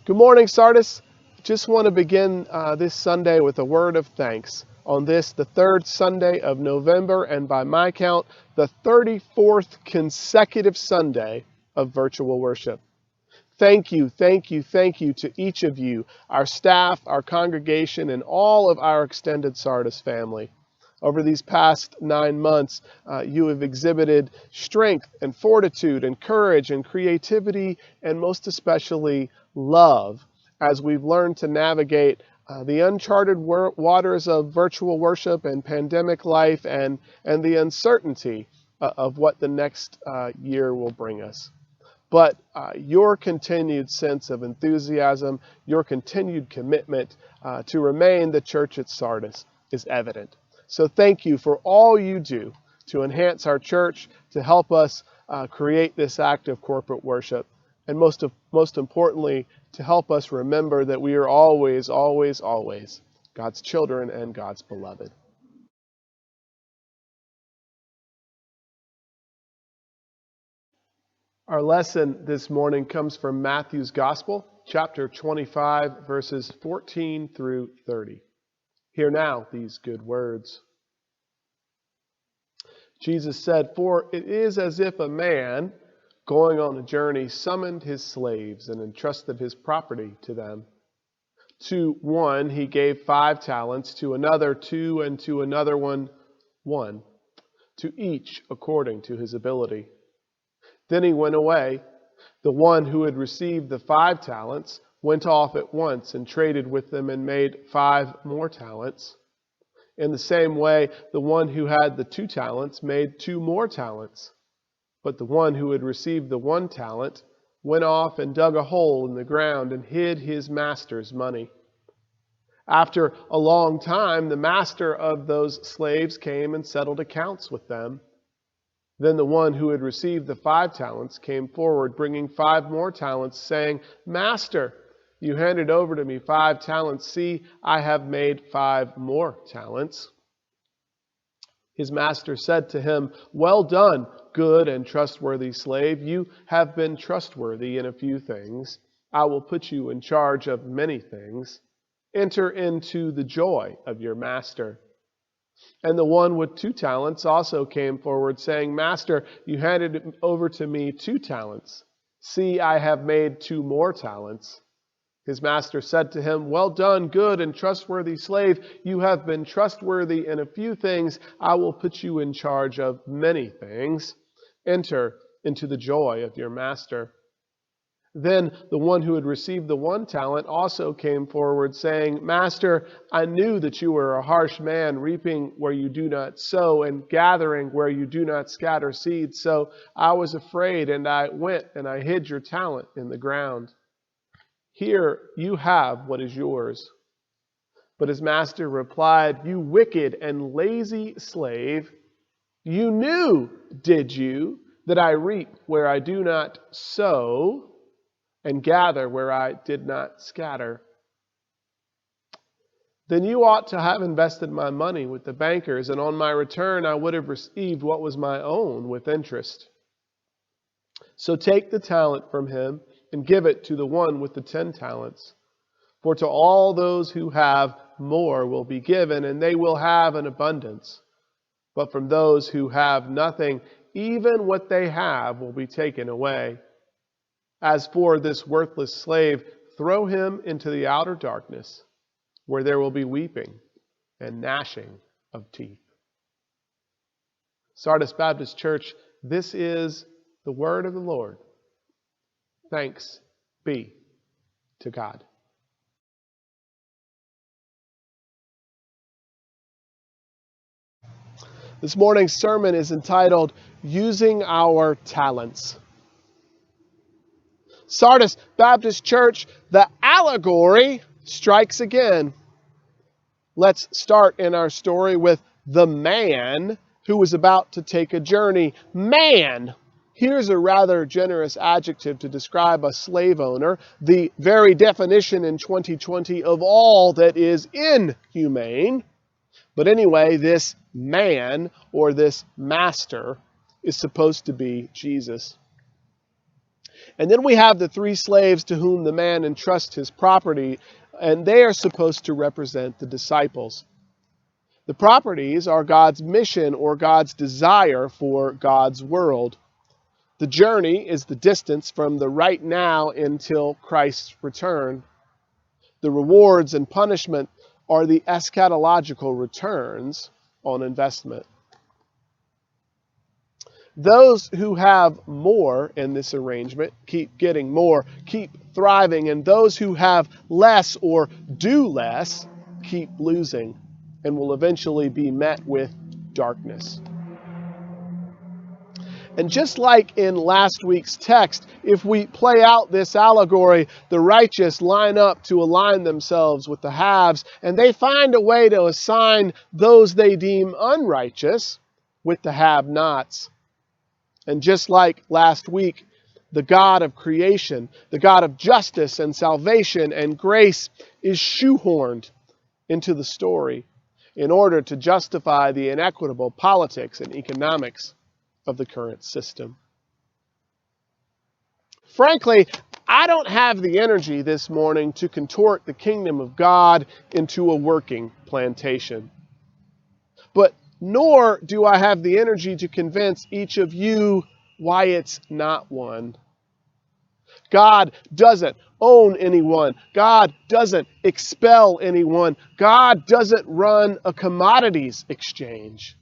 Good morning, Sardis. Just want to begin this Sunday with a word of thanks on this, the third Sunday of November, and by my count, the 34th consecutive Sunday of virtual worship. Thank you, thank you, thank you to each of you, our staff, our congregation, and all of our extended Sardis family. Over these past 9 months, you have exhibited strength and fortitude and courage and creativity and most especially love as we've learned to navigate the uncharted waters of virtual worship and pandemic life and the uncertainty of what the next year will bring us. But your continued sense of enthusiasm, your continued commitment to remain the church at Sardis is evident. So thank you for all you do to enhance our church, to help us create this act of corporate worship, and most importantly, to help us remember that we are always, always, always God's children and God's beloved. Our lesson this morning comes from Matthew's Gospel, chapter 25, verses 14 through 30. Hear now these good words. Jesus said, "For it is as if a man going on a journey summoned his slaves and entrusted his property to them. To one he gave 5 talents, to another 2, and to another 1, to each according to his ability. Then he went away. The one who had received the 5 talents went off at once and traded with them and made 5 more talents. In the same way, the one who had the 2 talents made 2 more talents. But the one who had received the 1 talent went off and dug a hole in the ground and hid his master's money. After a long time, the master of those slaves came and settled accounts with them. Then the one who had received the 5 talents came forward, bringing 5 more talents, saying, 'Master, you handed over to me 5 talents. See, I have made 5 more talents.' His master said to him, 'Well done, good and trustworthy slave. You have been trustworthy in a few things. I will put you in charge of many things. Enter into the joy of your master.' And the one with 2 talents also came forward, saying, 'Master, you handed over to me 2 talents. See, I have made 2 more talents.' His master said to him, 'Well done, good and trustworthy slave. You have been trustworthy in a few things. I will put you in charge of many things. Enter into the joy of your master.' Then the one who had received the 1 talent also came forward, saying, 'Master, I knew that you were a harsh man, reaping where you do not sow and gathering where you do not scatter seed. So I was afraid, and I went and I hid your talent in the ground. Here you have what is yours.' But his master replied, 'You wicked and lazy slave, you knew, did you, that I reap where I do not sow and gather where I did not scatter? Then you ought to have invested my money with the bankers, and on my return I would have received what was my own with interest. So take the talent from him and give it to the one with the 10 talents. For to all those who have, more will be given, and they will have an abundance. But from those who have nothing, even what they have will be taken away. As for this worthless slave, throw him into the outer darkness, where there will be weeping and gnashing of teeth.'" Sardis Baptist Church, this is the word of the Lord. Thanks be to God. This morning's sermon is entitled, "Using Our Talents." Sardis Baptist Church, the allegory strikes again. Let's start in our story with the man who was about to take a journey. Man! Here's a rather generous adjective to describe a slave owner, the very definition in 2020 of all that is inhumane. But anyway, this man, or this master, is supposed to be Jesus. And then we have the 3 slaves to whom the man entrusts his property, and they are supposed to represent the disciples. The properties are God's mission or God's desire for God's world. The journey is the distance from the right now until Christ's return. The rewards and punishment are the eschatological returns on investment. Those who have more in this arrangement keep getting more, keep thriving, and those who have less or do less keep losing and will eventually be met with darkness. And just like in last week's text, if we play out this allegory, the righteous line up to align themselves with the haves, and they find a way to assign those they deem unrighteous with the have-nots. And just like last week, the God of creation, the God of justice and salvation and grace is shoehorned into the story in order to justify the inequitable politics and economics of the current system. Frankly, I don't have the energy this morning to contort the kingdom of God into a working plantation. But nor do I have the energy to convince each of you why it's not one. God doesn't own anyone. God doesn't expel anyone. God doesn't run a commodities exchange.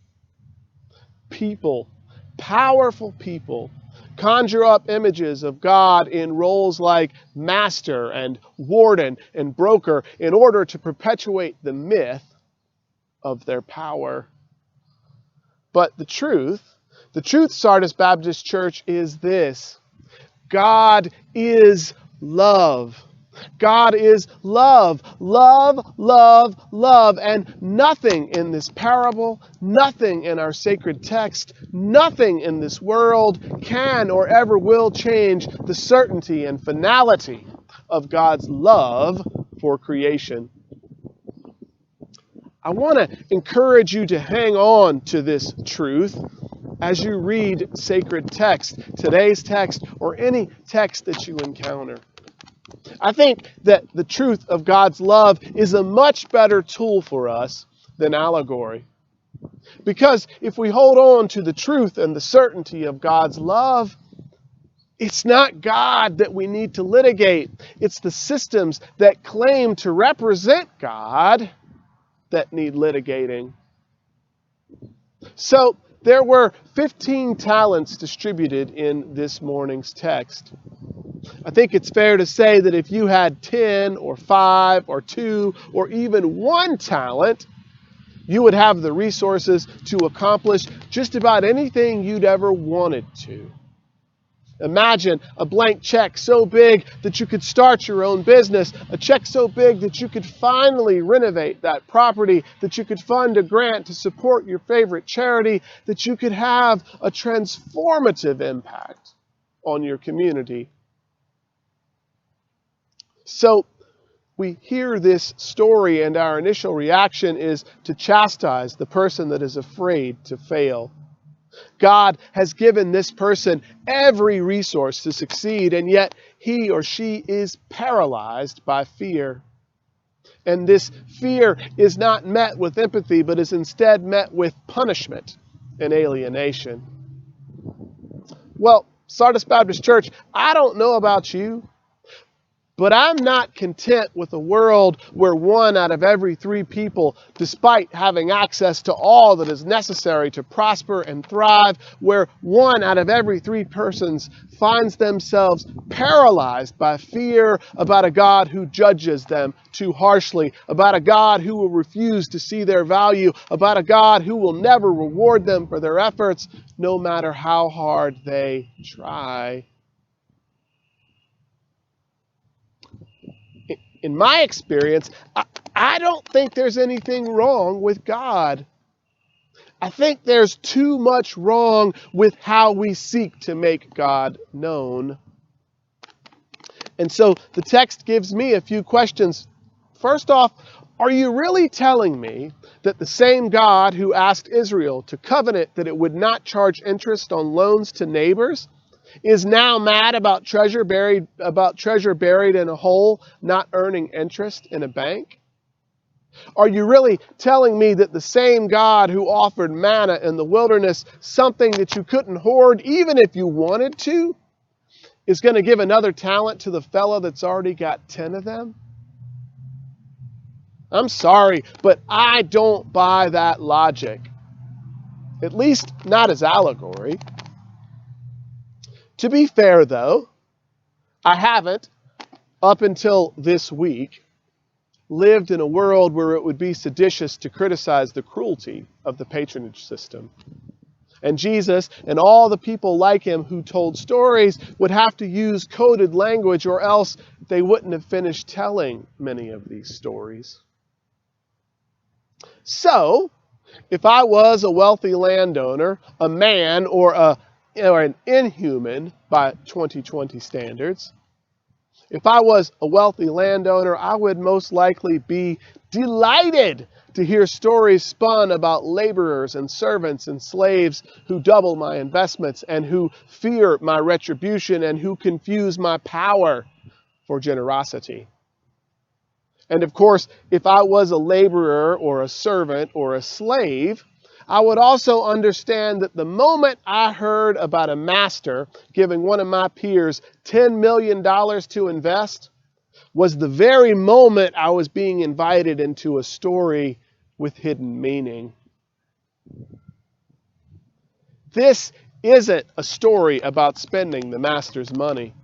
People, powerful people, conjure up images of God in roles like master and warden and broker in order to perpetuate the myth of their power. But the truth, Sardis Baptist Church, is this: God is love. God is love, love, love, love. And nothing in this parable, nothing in our sacred text, nothing in this world can or ever will change the certainty and finality of God's love for creation. I want to encourage you to hang on to this truth as you read sacred text, today's text, or any text that you encounter. I think that the truth of God's love is a much better tool for us than allegory. Because if we hold on to the truth and the certainty of God's love, it's not God that we need to litigate. It's the systems that claim to represent God that need litigating. So there were 15 talents distributed in this morning's text. I think it's fair to say that if you had 10 or 5 or 2 or even 1 talent, you would have the resources to accomplish just about anything you'd ever wanted to. Imagine a blank check so big that you could start your own business, a check so big that you could finally renovate that property, that you could fund a grant to support your favorite charity, that you could have a transformative impact on your community. So we hear this story and our initial reaction is to chastise the person that is afraid to fail. God has given this person every resource to succeed, and yet he or she is paralyzed by fear. And this fear is not met with empathy, but is instead met with punishment and alienation. Well, Sardis Baptist Church, I don't know about you, but I'm not content with a world where 1 out of every 3 people, despite having access to all that is necessary to prosper and thrive, where 1 out of every 3 persons finds themselves paralyzed by fear about a God who judges them too harshly, about a God who will refuse to see their value, about a God who will never reward them for their efforts, no matter how hard they try. In my experience, I don't think there's anything wrong with God. I think there's too much wrong with how we seek to make God known. And so the text gives me a few questions. First off, are you really telling me that the same God who asked Israel to covenant that it would not charge interest on loans to neighbors is now mad about treasure buried in a hole, not earning interest in a bank? Are you really telling me that the same God who offered manna in the wilderness, something that you couldn't hoard even if you wanted to, is going to give another talent to the fellow that's already got 10 of them? I'm sorry, but I don't buy that logic. At least not as allegory. To be fair, though, I haven't, up until this week, lived in a world where it would be seditious to criticize the cruelty of the patronage system. And Jesus and all the people like him who told stories would have to use coded language, or else they wouldn't have finished telling many of these stories. So, if I was a wealthy landowner, a man, or an inhuman by 2020 standards, if I was a wealthy landowner, I would most likely be delighted to hear stories spun about laborers and servants and slaves who double my investments and who fear my retribution and who confuse my power for generosity. And of course, if I was a laborer or a servant or a slave, I would also understand that the moment I heard about a master giving one of my peers $10 million to invest was the very moment I was being invited into a story with hidden meaning. This isn't a story about spending the master's money.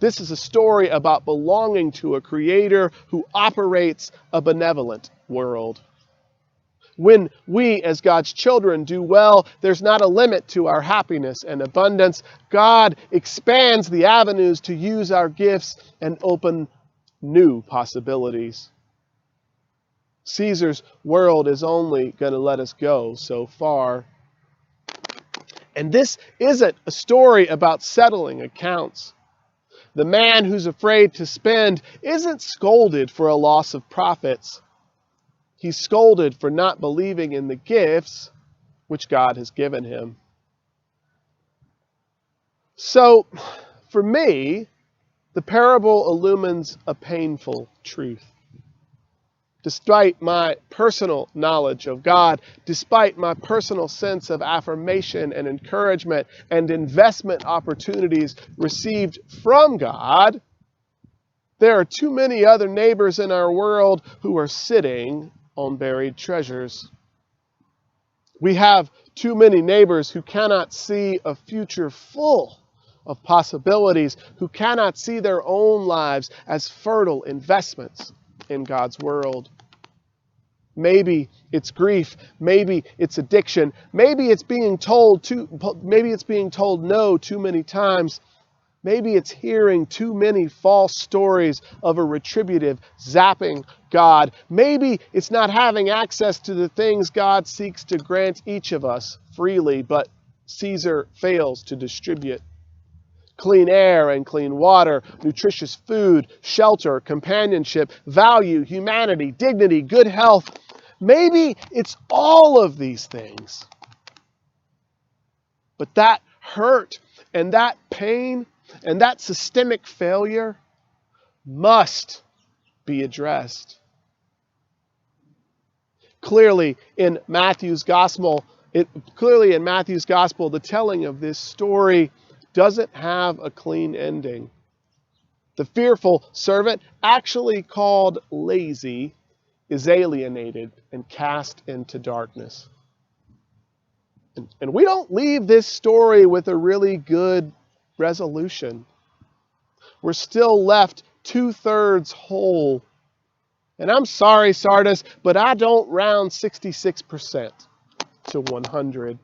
This is a story about belonging to a creator who operates a benevolent world. When we, as God's children, do well, there's not a limit to our happiness and abundance. God expands the avenues to use our gifts and open new possibilities. Caesar's world is only going to let us go so far. And this isn't a story about settling accounts. The man who's afraid to spend isn't scolded for a loss of profits. He's scolded for not believing in the gifts which God has given him. So, for me, the parable illumines a painful truth. Despite my personal knowledge of God, despite my personal sense of affirmation and encouragement and investment opportunities received from God, there are too many other neighbors in our world who are sitting on buried treasures. We have too many neighbors who cannot see a future full of possibilities, who cannot see their own lives as fertile investments in God's world. Maybe it's grief, maybe it's addiction, maybe it's being told no too many times. Maybe it's hearing too many false stories of a retributive, zapping God. Maybe it's not having access to the things God seeks to grant each of us freely, but Caesar fails to distribute. Clean air and clean water, nutritious food, shelter, companionship, value, humanity, dignity, good health. Maybe it's all of these things. But that hurt and that pain and that systemic failure must be addressed. Clearly in Matthew's gospel, the telling of this story doesn't have a clean ending. The fearful servant, actually called lazy, is alienated and cast into darkness. And we don't leave this story with a really good resolution. We're still left 2/3 whole. And I'm sorry, Sardis, but I don't round 66% to 100.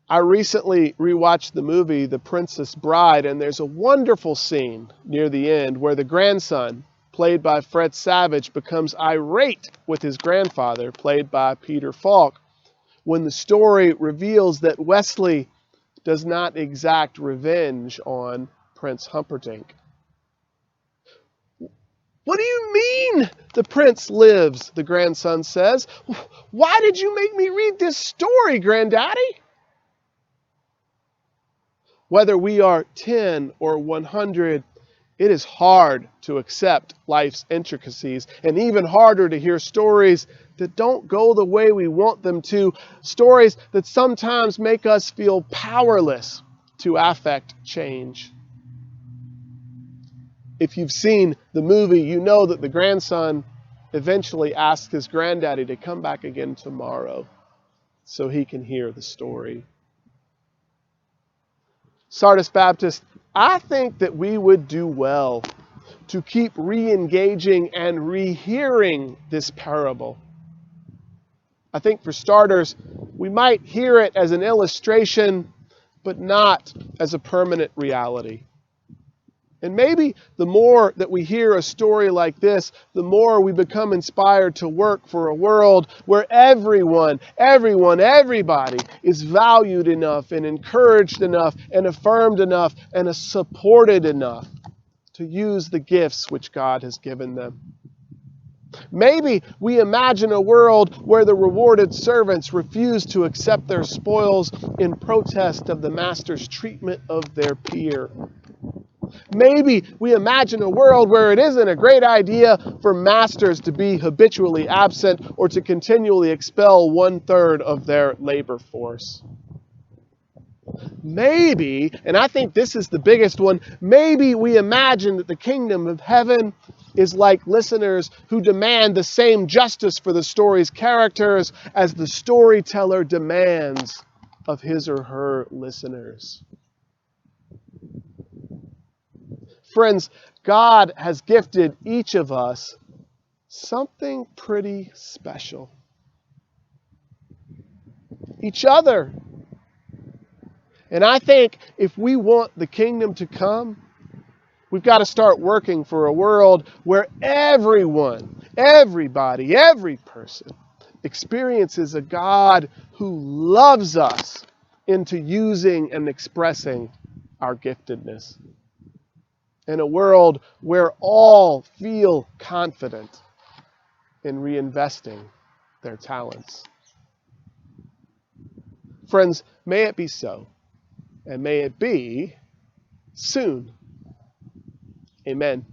I recently rewatched the movie The Princess Bride, and there's a wonderful scene near the end where the grandson, played by Fred Savage, becomes irate with his grandfather, played by Peter Falk, when the story reveals that Wesley does not exact revenge on Prince Humperdinck. What do you mean the prince lives? The grandson says. Why did you make me read this story, Granddaddy? Whether we are 10 or 100, it is hard to accept life's intricacies, and even harder to hear stories that don't go the way we want them to, stories that sometimes make us feel powerless to affect change. If you've seen the movie, you know that the grandson eventually asks his granddaddy to come back again tomorrow so he can hear the story. Sardis Baptist, I think that we would do well to keep re-engaging and rehearing this parable. I think for starters, we might hear it as an illustration, but not as a permanent reality. And maybe the more that we hear a story like this, the more we become inspired to work for a world where everybody is valued enough and encouraged enough and affirmed enough and supported enough to use the gifts which God has given them. Maybe we imagine a world where the rewarded servants refuse to accept their spoils in protest of the master's treatment of their peer. Maybe we imagine a world where it isn't a great idea for masters to be habitually absent or to continually expel 1/3 of their labor force. Maybe, and I think this is the biggest one, maybe we imagine that the kingdom of heaven is like listeners who demand the same justice for the story's characters as the storyteller demands of his or her listeners. Friends, God has gifted each of us something pretty special. Each other. And I think if we want the kingdom to come, we've got to start working for a world where everyone, everybody, every person experiences a God who loves us into using and expressing our giftedness. In a world where all feel confident in reinvesting their talents. Friends, may it be so, and may it be soon. Amen.